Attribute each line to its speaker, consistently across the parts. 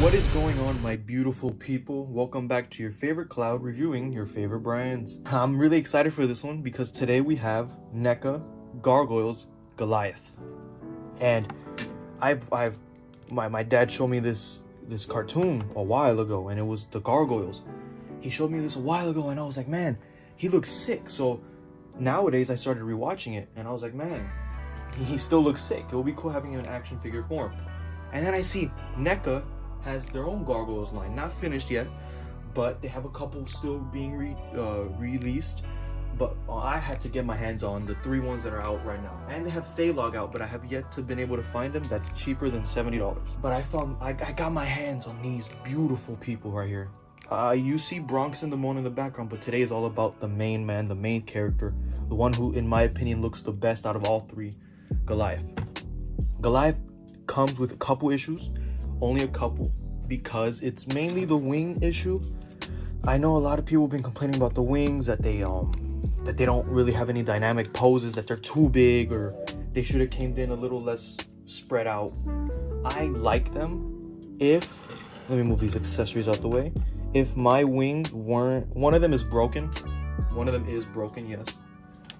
Speaker 1: What is going on, my beautiful people? Welcome back to your favorite cloud reviewing your favorite brands. I'm really excited for this one because today we have NECA Gargoyles Goliath. And my dad showed me this cartoon a while ago, and it was the gargoyles. He showed me this a while ago and I was like, man, he looks sick. So nowadays I started rewatching it and I was like, man, he still looks sick. It would be cool having him in action figure form. And then I see NECA has their own gargoyles line, not finished yet, but they have a couple still being released. But I had to get my hands on the 3 ones that are out right now, and they have Thaylog out, but I have yet to been able to find them. That's cheaper than $70. But I got my hands on these beautiful people right here. You see Bronx and Damone in the background, but today is all about the main man, the main character, the one who, in my opinion, looks the best out of all 3, Goliath. Goliath comes with a couple issues. Only a couple, because it's mainly the wing issue. I know a lot of people have been complaining about the wings, that they don't really have any dynamic poses, that they're too big, or they should have came in a little less spread out. I like them let me move these accessories out the way. If my wings weren't, one of them is broken, yes.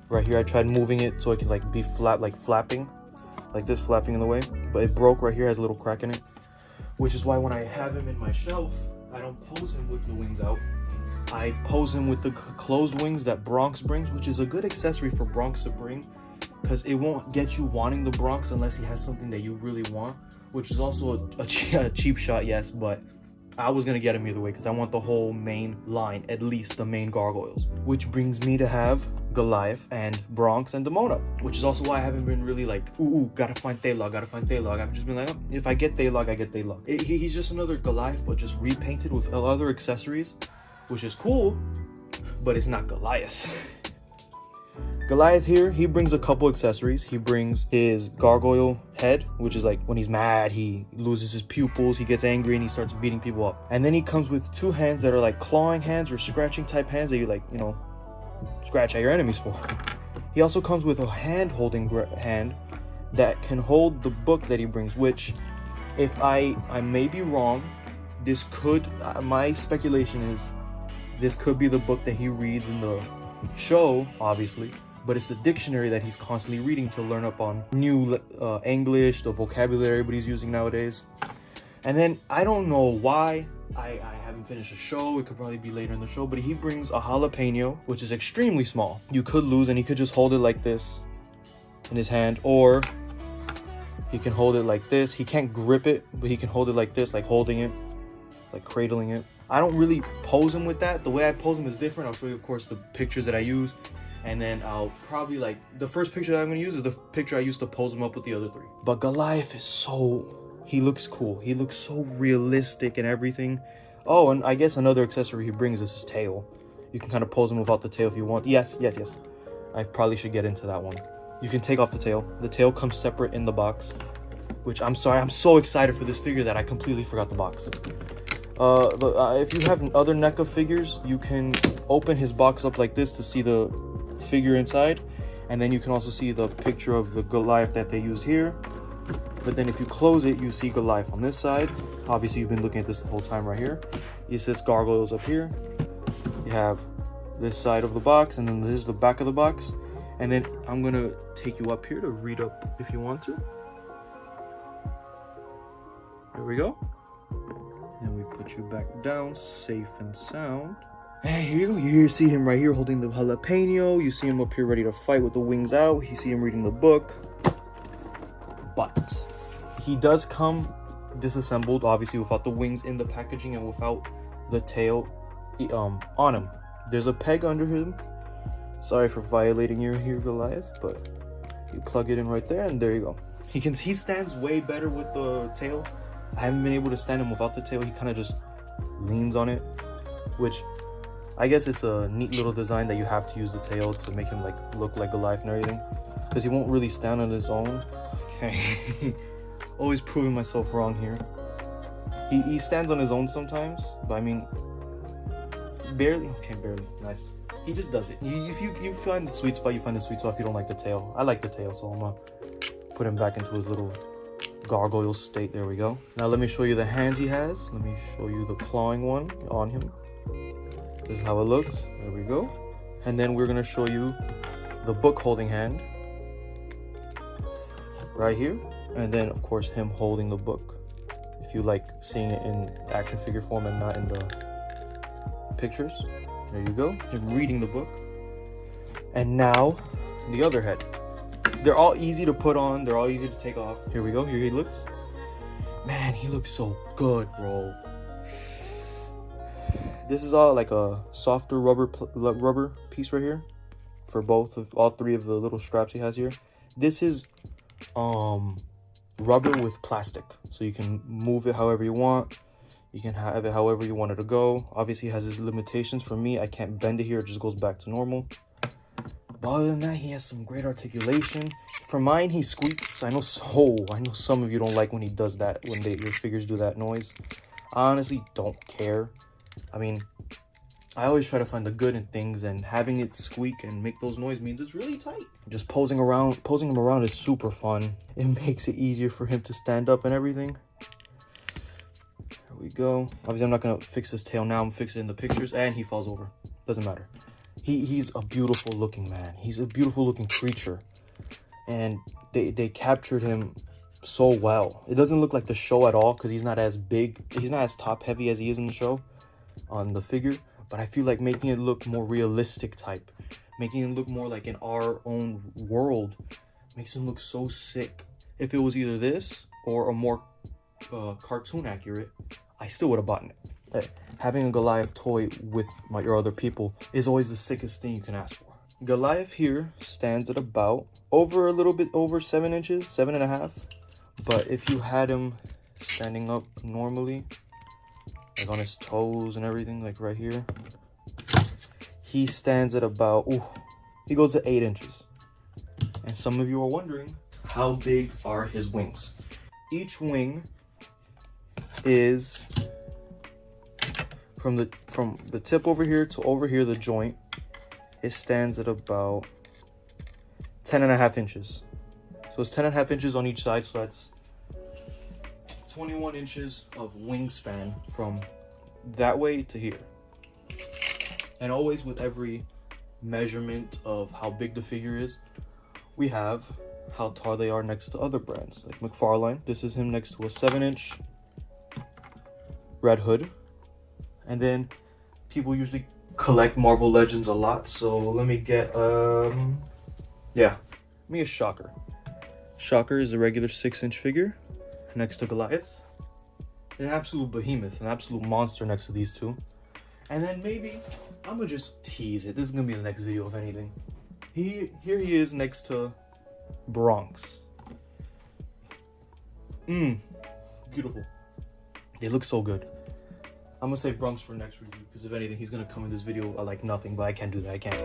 Speaker 1: Right here I tried moving it so it could like be flat, like flapping, like this, flapping in the way, but it broke right here, has a little crack in it. Which is why when I have him in my shelf, I don't pose him with the wings out. I pose him with the closed wings that Bronx brings, which is a good accessory for Bronx to bring, because it won't get you wanting the Bronx unless he has something that you really want, which is also a cheap shot, yes, but I was going to get him either way because I want the whole main line, at least the main gargoyles. Which brings me to have Goliath and Bronx and Damone, which is also why I haven't been really like, ooh, gotta find Thaylog. I've just been like, oh, if I get Thaylog, I get Thaylog. He's just another Goliath, but just repainted with other accessories, which is cool, but it's not Goliath. Goliath here, he brings a couple accessories. He brings his gargoyle head, which is like when he's mad, he loses his pupils, he gets angry, and he starts beating people up. And then he comes with 2 hands that are like clawing hands or scratching type hands that you like, you know, scratch at your enemies for. He also comes with a hand-holding hand that can hold the book that he brings, which, if I may be wrong, this could, my speculation is, this could be the book that he reads in the show, obviously, but it's the dictionary that he's constantly reading to learn up on new English, the vocabulary everybody's using nowadays. And then I don't know why I haven't finished the show. It could probably be later in the show, but he brings a jalapeno, which is extremely small. You could lose, and he could just hold it like this in his hand, or he can hold it like this. He can't grip it, but he can hold it like this, like holding it, like cradling it. I don't really pose him with that. The way I pose him is different. I'll show you, of course, the pictures that I use, and then I'll probably, like, the first picture that I'm going to use is the picture I used to pose him up with the other 3. But Goliath is he looks cool. He looks so realistic and everything. Oh, and I guess another accessory he brings is his tail. You can kind of pose him without the tail if you want. Yes. I probably should get into that one. You can take off the tail. The tail comes separate in the box, which I'm sorry, I'm so excited for this figure that I completely forgot the box. If you have other NECA figures, you can open his box up like this to see the figure inside, and then you can also see the picture of the Goliath that they use here. But then if you close it, you see Goliath on this side. Obviously, you've been looking at this the whole time right here. It says gargoyles up here. You have this side of the box, and then this is the back of the box. And then I'm gonna take you up here to read up if you want to. There we go. And we put you back down, safe and sound. And here you go. You see him right here holding the jalapeno. You see him up here ready to fight with the wings out. You see him reading the book. But he does come disassembled, obviously, without the wings in the packaging and without the tail on him. There's a peg under him. Sorry for violating your Goliath, but you plug it in right there, and there you go. He stands way better with the tail. I haven't been able to stand him without the tail. He kind of just leans on it, which I guess it's a neat little design that you have to use the tail to make him like look like Goliath and everything, because he won't really stand on his own. Okay. Always proving myself wrong here. He stands on his own sometimes, but I mean, barely. Okay, barely. Nice. He just does it. If you find the sweet spot, you find the sweet spot. If you don't like the tail, I like the tail, so I'm gonna put him back into his little gargoyle state. There we go. Now let me show you the hands he has. Let me show you the clawing one on him. This is how it looks. There we go. And then we're gonna show you the book holding hand right here. And then of course him holding the book, if you like seeing it in action figure form and not in the pictures. There you go, him reading the book. And now the other head. They're all easy to put on, they're all easy to take off. Here we go, here he looks. Man, he looks so good, bro. This is all like a softer rubber piece right here for all three of the little straps he has here. This is rubber with plastic, so you can move it however you want. You can have it however you want it to go. Obviously, it has its limitations. For me, I can't bend it here; it just goes back to normal. But other than that, he has some great articulation. For mine, he squeaks. I know some of you don't like when he does that, when your figures do that noise. I honestly don't care. I mean, I always try to find the good in things, and having it squeak and make those noise means it's really tight. Just posing him around is super fun. It makes it easier for him to stand up and everything. There we go. Obviously, I'm not gonna fix his tail now. I'm fixing it in the pictures, and he falls over. Doesn't matter. He's a beautiful looking man. He's a beautiful looking creature, and they captured him so well. It doesn't look like the show at all because he's not as big. He's not as top heavy as he is in the show on the figure. But I feel like making it look more realistic type, making it look more like in our own world, makes him look so sick. If it was either this or a more cartoon accurate, I still would have bought it. Having a Goliath toy with your other people is always the sickest thing you can ask for. Goliath here stands at about a little bit over 7 inches, 7.5. But if you had him standing up normally, like on his toes and everything, like right here, he stands at about, he goes to 8 inches. And some of you are wondering, how big are his wings? Each wing is from the tip over here to over here, the joint, it stands at about 10.5 inches. So it's 10.5 inches on each side, so that's 21 inches of wingspan from that way to here. And always with every measurement of how big the figure is, we have how tall they are next to other brands. Like McFarlane, this is him next to a 7-inch Red Hood. And then people usually collect Marvel Legends a lot, so let me get a Shocker. Shocker is a regular 6-inch figure next to Goliath. An absolute behemoth, an absolute monster next to these two. And then maybe I'm gonna just tease it. This is gonna be the next video, if anything. Here he is next to Bronx. Beautiful. They look so good. I'm gonna save Bronx for next review, because if anything, he's gonna come in this video like nothing, but I can't do that. I can't.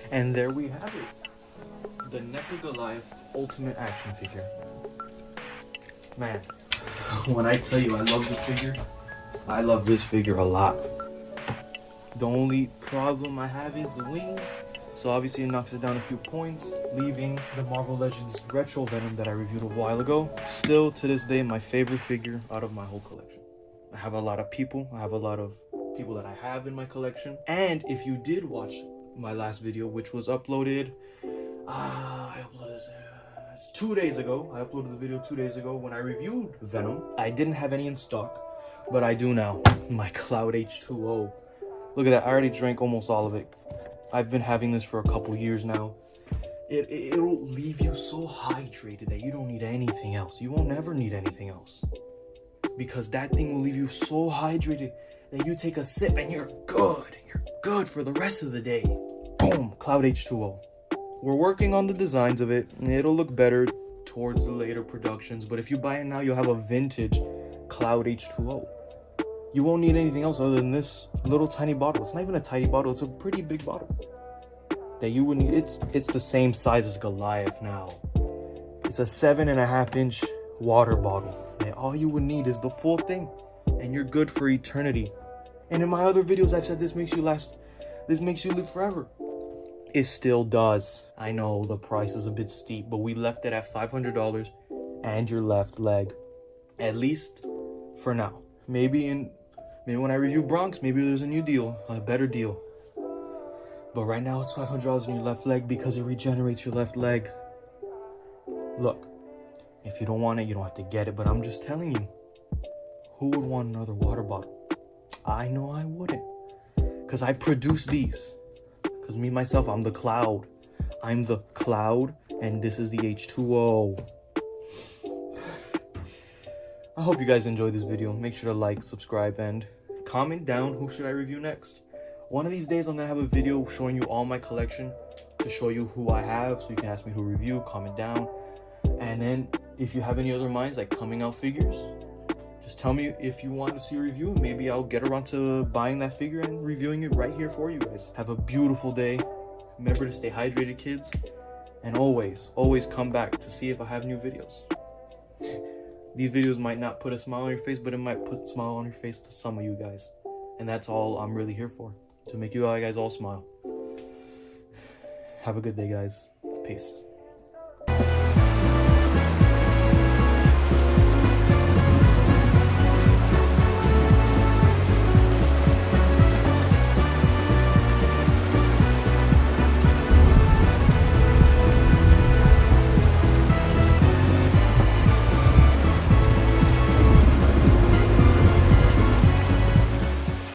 Speaker 1: And there we have it. The NECA Goliath Ultimate Action Figure. Man, when I tell you I love the figure, I love this figure a lot. The only problem I have is the wings. So obviously it knocks it down a few points, leaving the Marvel Legends Retro Venom that I reviewed a while ago. Still, to this day, my favorite figure out of my whole collection. I have a lot of people that I have in my collection. And if you did watch my last video, which was uploaded, I uploaded this 2 days ago. I uploaded the video 2 days ago when I reviewed Venom. I didn't have any in stock, but I do now. My Cloud H2O. Look at that, I already drank almost all of it. I've been having this for a couple years now. It'll leave you so hydrated that you don't need anything else. You won't ever need anything else. Because that thing will leave you so hydrated that you take a sip and you're good. You're good for the rest of the day. Boom, Cloud H2O. We're working on the designs of it, and it'll look better towards the later productions. But if you buy it now, you'll have a vintage Cloud H2O. You won't need anything else other than this little tiny bottle. It's not even a tiny bottle, it's a pretty big bottle that you would need. It's the same size as Goliath now. It's a 7.5-inch water bottle, and all you would need is the full thing, and you're good for eternity. And in my other videos, I've said this makes you last This makes you live forever. It still does. I know the price is a bit steep, but we left it at $500 and your left leg. At least for now. Maybe when I review Bronx, maybe there's a new deal, a better deal. But right now it's $500 on your left leg because it regenerates your left leg. Look, if you don't want it, you don't have to get it, but I'm just telling you, who would want another water bottle? I know I wouldn't, because I produce these. Because me, myself, I'm the cloud. I'm the cloud, and this is the H2O. I hope you guys enjoyed this video. Make sure to like, subscribe, and comment down who should I review next. One of these days, I'm going to have a video showing you all my collection to show you who I have, so you can ask me who to review, comment down. And then, if you have any other minds, like coming out figures, just tell me if you want to see a review. Maybe I'll get around to buying that figure and reviewing it right here for you guys. Have a beautiful day. Remember to stay hydrated, kids. And always, always come back to see if I have new videos. These videos might not put a smile on your face, but it might put a smile on your face to some of you guys. And that's all I'm really here for. To make you guys all smile. Have a good day, guys. Peace.